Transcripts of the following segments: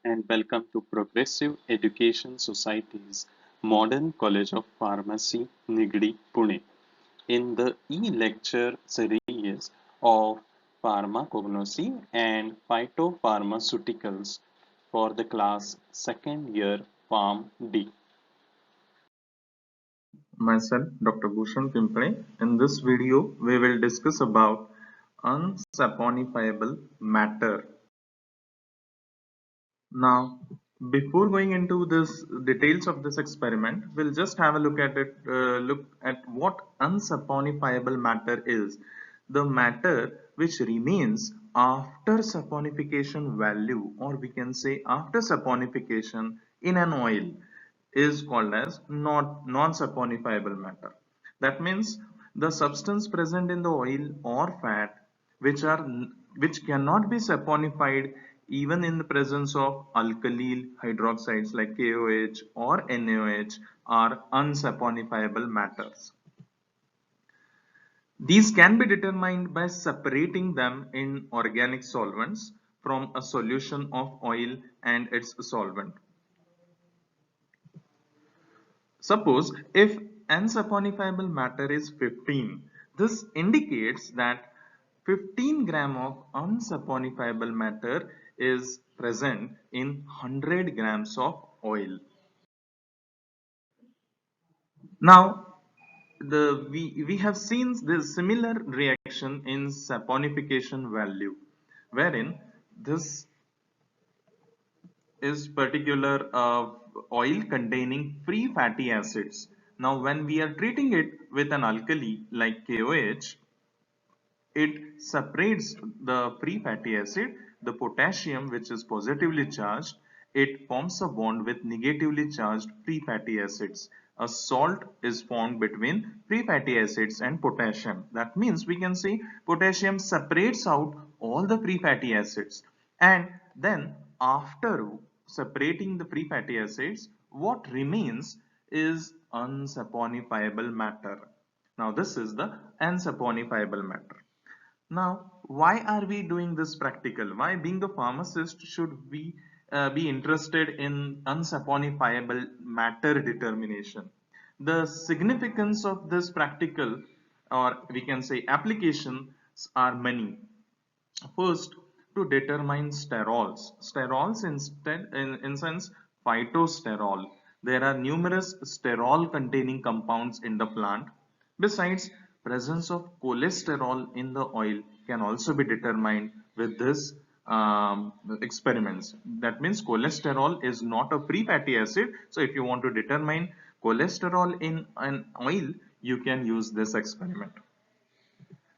and welcome to Progressive Education Society's Modern College of Pharmacy, Nigdi, Pune. In the e-lecture series of Pharmacognosy and Phytopharmaceuticals for the class second year Pharm D. Myself, Dr. Bhushan Pimpre. In this video, we will discuss about unsaponifiable matter. Now, before going into this details of this experiment, we'll just have a look at it. Look at what unsaponifiable matter is. The matter which remains after saponification value, or we can say after saponification in an oil, is called as non-saponifiable matter. That means the substance present in the oil or fat which cannot be saponified even in the presence of alkyl hydroxides like KOH or NaOH are unsaponifiable matters. These can be determined by separating them in organic solvents from a solution of oil and its solvent. Suppose if unsaponifiable matter is 15, this indicates that 15 gram of unsaponifiable matter is present in 100 grams of oil. Now, we have seen this similar reaction in saponification value, wherein this is particular oil containing free fatty acids. Now, when we are treating it with an alkali like KOH, it separates the free fatty acid, the potassium which is positively charged, it forms a bond with negatively charged free fatty acids. A salt is formed between free fatty acids and potassium. That means we can say potassium separates out all the free fatty acids, and then after separating the free fatty acids, what remains is unsaponifiable matter. Now this is the unsaponifiable matter. Now, why are we doing this practical? Why, being a pharmacist, should we be interested in unsaponifiable matter determination? The significance of this practical, or we can say applications, are many. First, to determine sterols. Sterols in sense phytosterol. There are numerous sterol containing compounds in the plant. Besides, presence of cholesterol in the oil can also be determined with this experiments. That means cholesterol is not a free fatty acid. So if you want to determine cholesterol in an oil, you can use this experiment.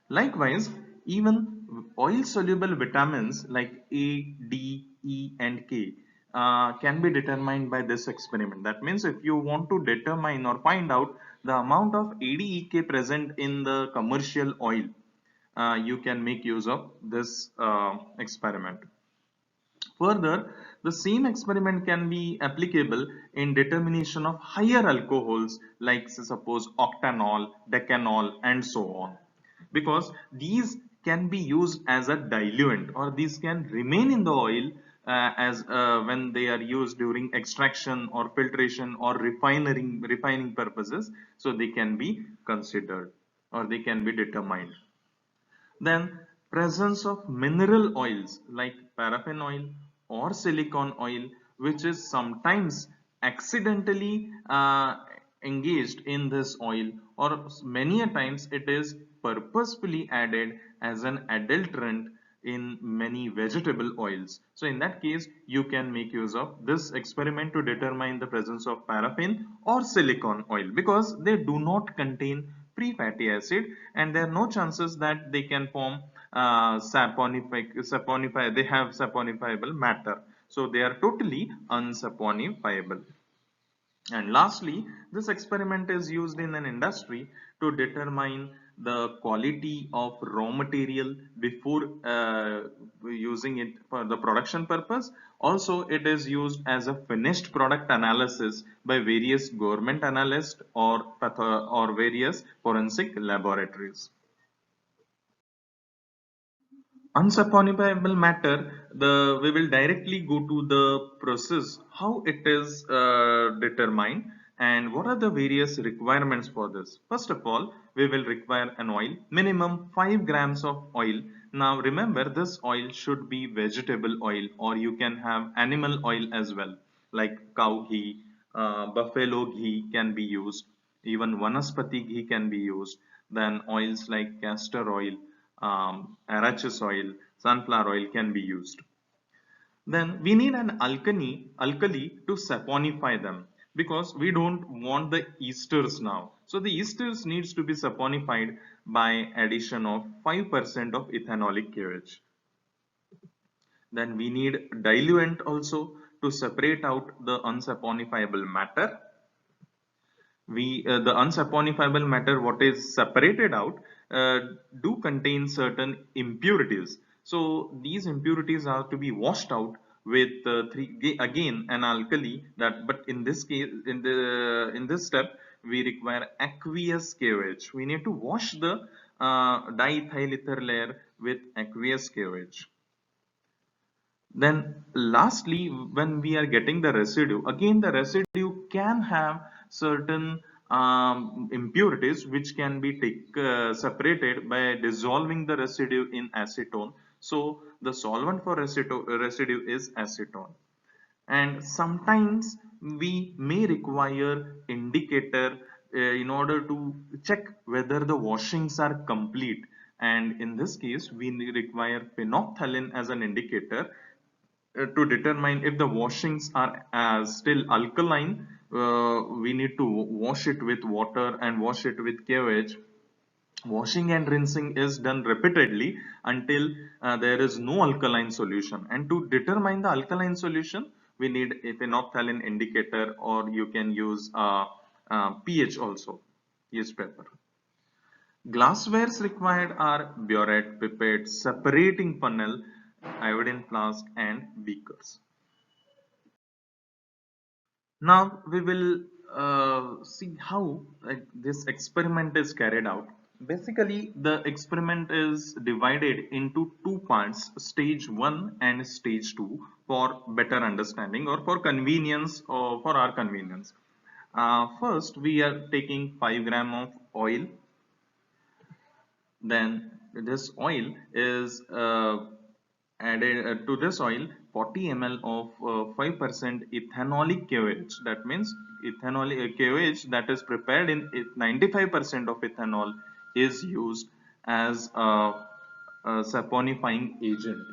Likewise, even oil-soluble vitamins like A, D, E, and K can be determined by this experiment. That means if you want to determine or find out the amount of ADEK present in the commercial oil, you can make use of this experiment. Further, the same experiment can be applicable in determination of higher alcohols like suppose octanol, decanol, and so on, because these can be used as a diluent, or these can remain in the oil as when they are used during extraction or filtration or refining purposes, so they can be considered or they can be determined. Then presence of mineral oils like paraffin oil or silicone oil, which is sometimes accidentally engaged in this oil, or many a times it is purposefully added as an adulterant in many vegetable oils. So in that case, you can make use of this experiment to determine the presence of paraffin or silicone oil, because they do not contain free fatty acid and there are no chances that they can form they have saponifiable matter. So they are totally unsaponifiable. And lastly, this experiment is used in an industry to determine the quality of raw material before using it for the production purpose. Also, it is used as a finished product analysis by various government analysts or various forensic laboratories. Unsaponifiable matter, we will directly go to the process how it is determined and what are the various requirements for this. First of all, we will require an oil minimum 5 grams of oil. Now remember, this oil should be vegetable oil, or you can have animal oil as well, like cow ghee, buffalo ghee can be used, even vanaspati ghee can be used. Then oils like castor oil, arachis oil, sunflower oil can be used. Then we need an alkali to saponify them, because we don't want the esters now. So the esters needs to be saponified by addition of 5% of ethanolic KOH. Then we need diluent also to separate out the unsaponifiable matter. The unsaponifiable matter what is separated out uh, do contain certain impurities. So these impurities are to be washed out with again an alkali, that but in this case, in this step we require aqueous KOH. We need to wash the diethyl ether layer with aqueous KOH. Then lastly, when we are getting the residue, again the residue can have certain impurities which can be separated by dissolving the residue in acetone. So the solvent for residue is acetone. And sometimes we may require indicator in order to check whether the washings are complete, and in this case we require phenolphthalein as an indicator to determine if the washings are still alkaline. We need to wash it with water and wash it with KOH. Washing and rinsing is done repeatedly until there is no alkaline solution, and to determine the alkaline solution we need a phenolphthalein indicator, or you can use pH also, use paper. Glasswares required are burette, pipette, separating funnel, iodine flask and beakers. Now we will see how this experiment is carried out. Basically, the experiment is divided into two parts, stage 1 and stage 2, for better understanding or for convenience, or for our convenience. First, we are taking 5 gram of oil. Then this oil is added to this oil 40 ml of 5% ethanolic KOH. That means ethanolic KOH that is prepared in 95% of ethanol is used as a saponifying agent,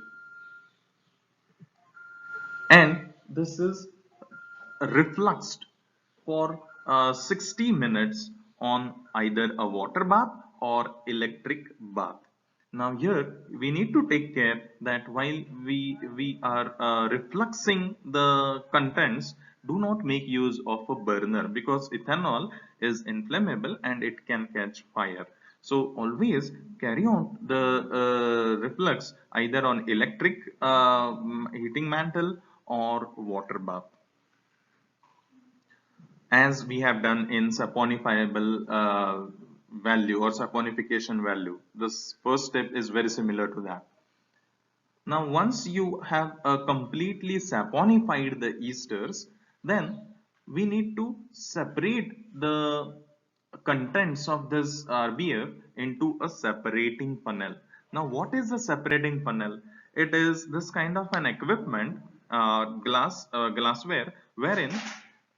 and this is refluxed for 60 minutes on either a water bath or electric bath. Now here we need to take care that while we are refluxing the contents, do not make use of a burner, because ethanol is inflammable and it can catch fire. So always carry on the reflux either on electric heating mantle or water bath, as we have done in saponifiable value or saponification value. This first step is very similar to that. Now once you have completely saponified the esters, then we need to separate the contents of this RBF into a separating funnel. Now what is a separating funnel? It is this kind of an equipment, glassware, wherein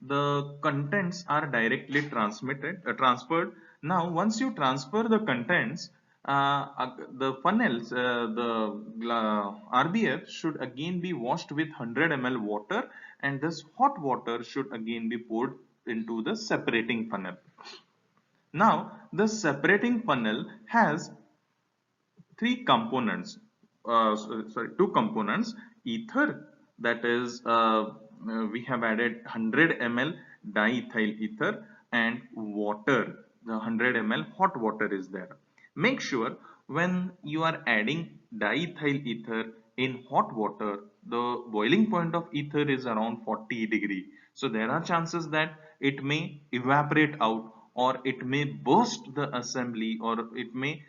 the contents are directly transferred. Now once you transfer the contents, the funnels, the RBF should again be washed with 100 ml water, and this hot water should again be poured into the separating funnel. Now the separating funnel has three components, two components: ether, that is we have added 100 ml diethyl ether, and water, the 100 ml hot water is there. Make sure when you are adding diethyl ether in hot water, the boiling point of ether is around 40 degree, so there are chances that it may evaporate out, or it may burst the assembly, or it may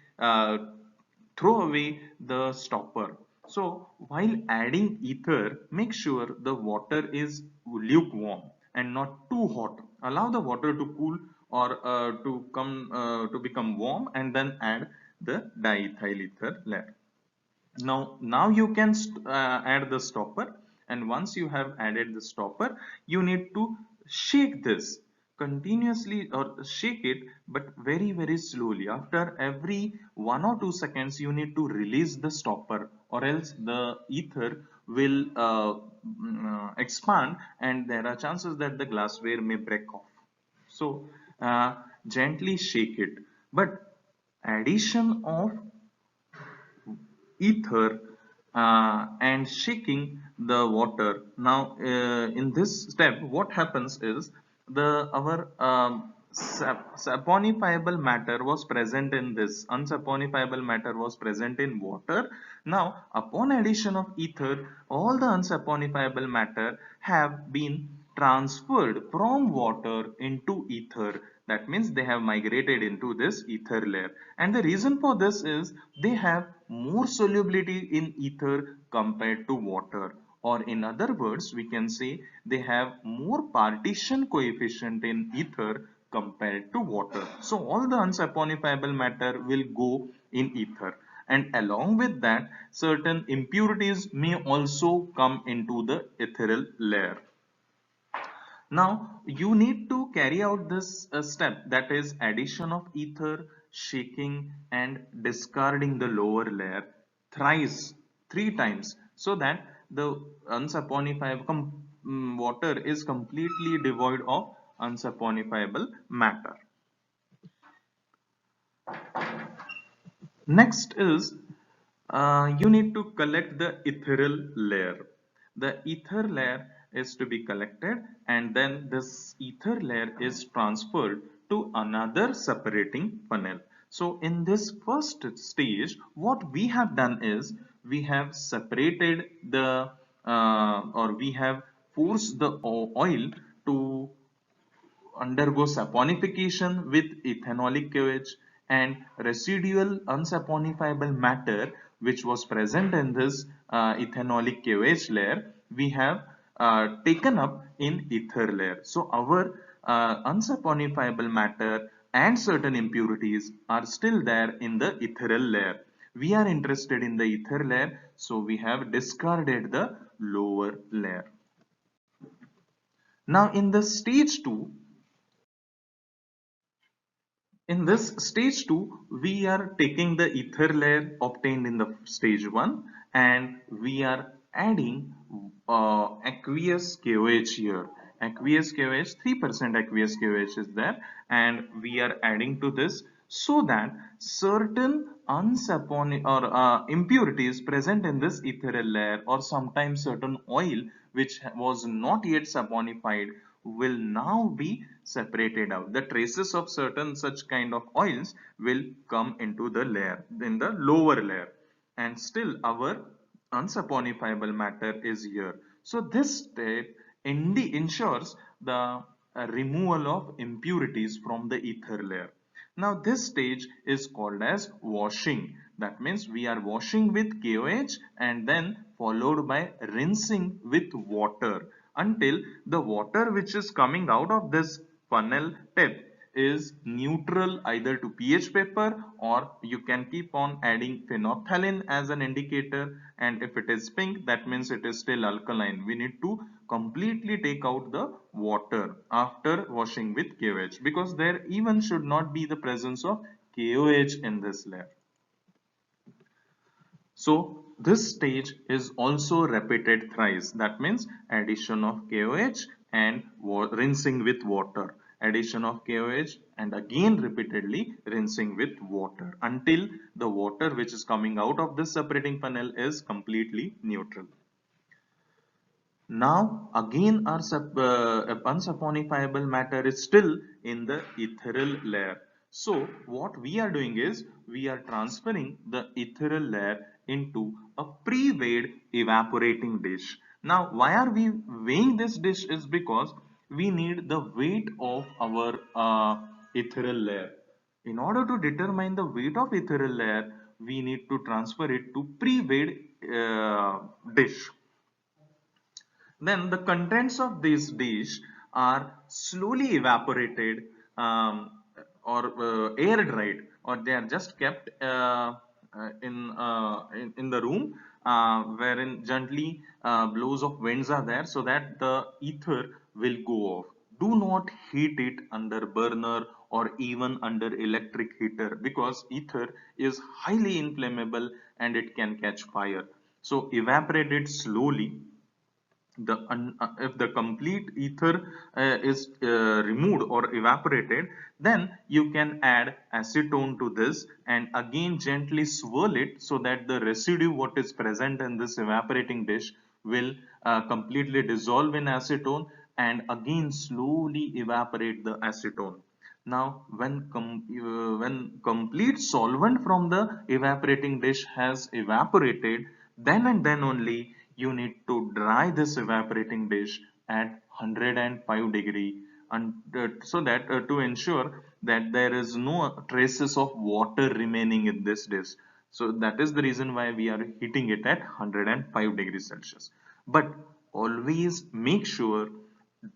throw away the stopper. So while adding ether, make sure the water is lukewarm and not too hot. Allow the water to cool or to become warm, and then add the diethyl ether layer. Now you can add the stopper, and once you have added the stopper, you need to shake this continuously, or shake it, but very slowly. After every 1 or 2 seconds, you need to release the stopper, or else the ether will expand, and there are chances that the glassware may break off. So gently shake it. But addition of ether and shaking the water. Now, in this step, what happens is the our saponifiable matter was present in this. Unsaponifiable matter was present in water. Now, upon addition of ether, all the unsaponifiable matter have been transferred from water into ether. That means they have migrated into this ether layer, and the reason for this is they have more solubility in ether compared to water, or in other words we can say they have more partition coefficient in ether compared to water. So all the unsaponifiable matter will go in ether, and along with that certain impurities may also come into the ethereal layer. Now you need to carry out this step, that is addition of ether, shaking and discarding the lower layer thrice, 3 times, so that the unsaponifiable water is completely devoid of unsaponifiable matter. Next is you need to collect the ethereal layer. The ether layer is to be collected, and then this ether layer is transferred to another separating funnel. So in this first stage, what we have done is we have separated the or we have forced the oil to undergo saponification with ethanolic KOH, and residual unsaponifiable matter which was present in this ethanolic KOH layer we have taken up in ether layer. So our unsaponifiable matter and certain impurities are still there in the ethereal layer. We are interested in the ether layer, so we have discarded the lower layer. Now in the stage 2, in this stage 2, we are taking the ether layer obtained in the stage 1, and we are adding aqueous KOH here. Aqueous KOH, 3% aqueous KOH is there, and we are adding to this so that certain unsaponified or impurities present in this ethereal layer, or sometimes certain oil which was not yet saponified, will now be separated out. The traces of certain such kind of oils will come into the layer, in the lower layer, and still our unsaponifiable matter is here. So this step ensures the removal of impurities from the ether layer. Now this stage is called as washing. That means we are washing with KOH and then followed by rinsing with water, until the water which is coming out of this funnel tip is neutral either to pH paper, or you can keep on adding phenolphthalein as an indicator, and if it is pink, that means it is still alkaline. We need to completely take out the water after washing with KOH, because there even should not be the presence of KOH in this layer. So this stage is also repeated thrice. That means addition of KOH and rinsing with water. Addition of KOH and again repeatedly rinsing with water, until the water which is coming out of this separating funnel is completely neutral. Now again our unsaponifiable matter is still in the ethereal layer. So what we are doing is we are transferring the ethereal layer into a pre-weighed evaporating dish. Now why are we weighing this dish is because we need the weight of our ethereal layer. In order to determine the weight of ethereal layer, we need to transfer it to pre-weighed dish. Then the contents of this dish are slowly evaporated, or air dried, or they are just kept in the room, wherein gently blows of winds are there, so that the ether will go off. Do not heat it under burner or even under electric heater, because ether is highly inflammable and it can catch fire. So evaporate it slowly. If the complete ether is removed or evaporated, then you can add acetone to this and again gently swirl it, so that the residue what is present in this evaporating dish will completely dissolve in acetone, and again slowly evaporate the acetone. Now, when complete solvent from the evaporating dish has evaporated, then and then only you need to dry this evaporating dish at 105 degree, and so that to ensure that there is no traces of water remaining in this dish. So that is the reason why we are heating it at 105 degrees Celsius. But always make sure,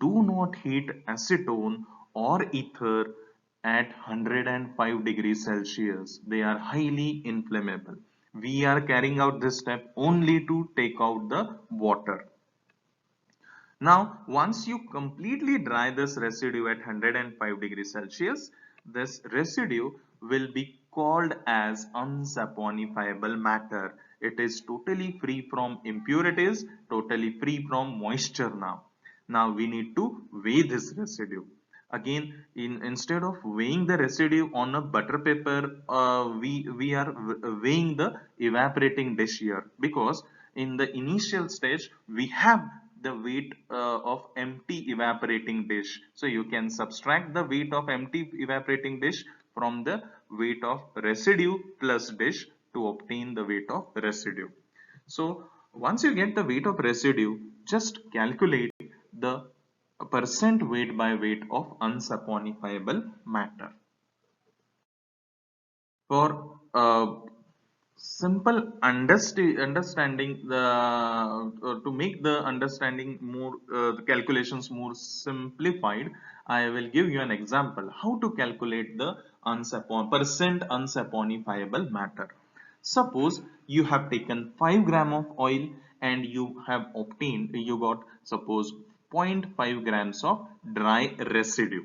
do not heat acetone or ether at 105 degrees Celsius. They are highly inflammable. We are carrying out this step only to take out the water. Now, once you completely dry this residue at 105 degrees Celsius, this residue will be called as unsaponifiable matter. It is totally free from impurities, totally free from moisture now. Now we need to weigh this residue. Again, instead of weighing the residue on a butter paper, we are weighing the evaporating dish here, because in the initial stage we have the weight of empty evaporating dish. So you can subtract the weight of empty evaporating dish from the weight of residue plus dish to obtain the weight of residue. So once you get the weight of residue, just calculate the percent weight by weight of unsaponifiable matter. For simple understanding, to make the understanding more, the calculations more simplified, I will give you an example how to calculate the percent unsaponifiable matter. Suppose you have taken 5 gram of oil and you got suppose 0.5 grams of dry residue.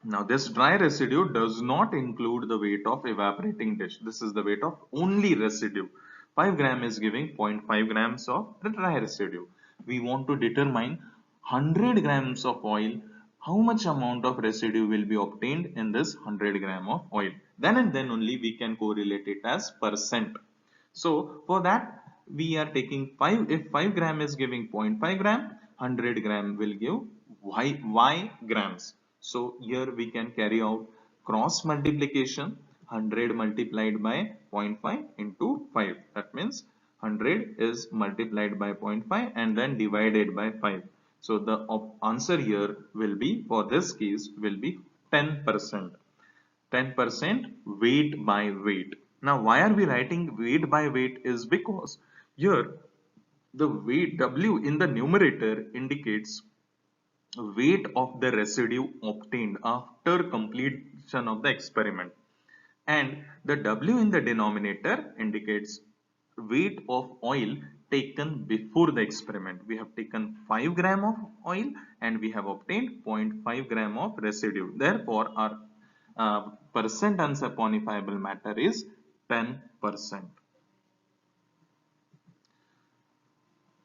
Now this dry residue does not include the weight of evaporating dish. This is the weight of only residue. 5 gram is giving 0.5 grams of the dry residue. We want to determine 100 grams of oil, how much amount of residue will be obtained in this 100 gram of oil. Then and then only we can correlate it as percent. So for that we are taking 5, if 5 gram is giving 0.5 gram, 100 gram will give y grams. So here we can carry out cross multiplication, 100 multiplied by 0.5 into 5. That means 100 is multiplied by 0.5 and then divided by 5. So the answer here will be, for this case, will be 10%. 10% weight by weight. Now why are we writing weight by weight is because here the weight W in the numerator indicates weight of the residue obtained after completion of the experiment, and the W in the denominator indicates weight of oil taken before the experiment. We have taken 5 gram of oil and we have obtained 0.5 gram of residue. Therefore our percent unsaponifiable matter is 10%.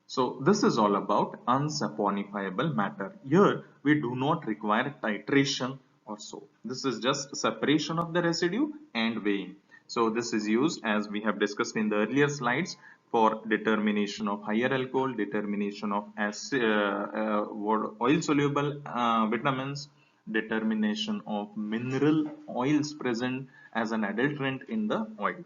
So this is all about unsaponifiable matter. Here we do not require titration or so. This is just separation of the residue and weighing. So this is used, as we have discussed in the earlier slides, for determination of higher alcohol, determination of oil soluble vitamins, determination of mineral oils present as an adulterant in the oil.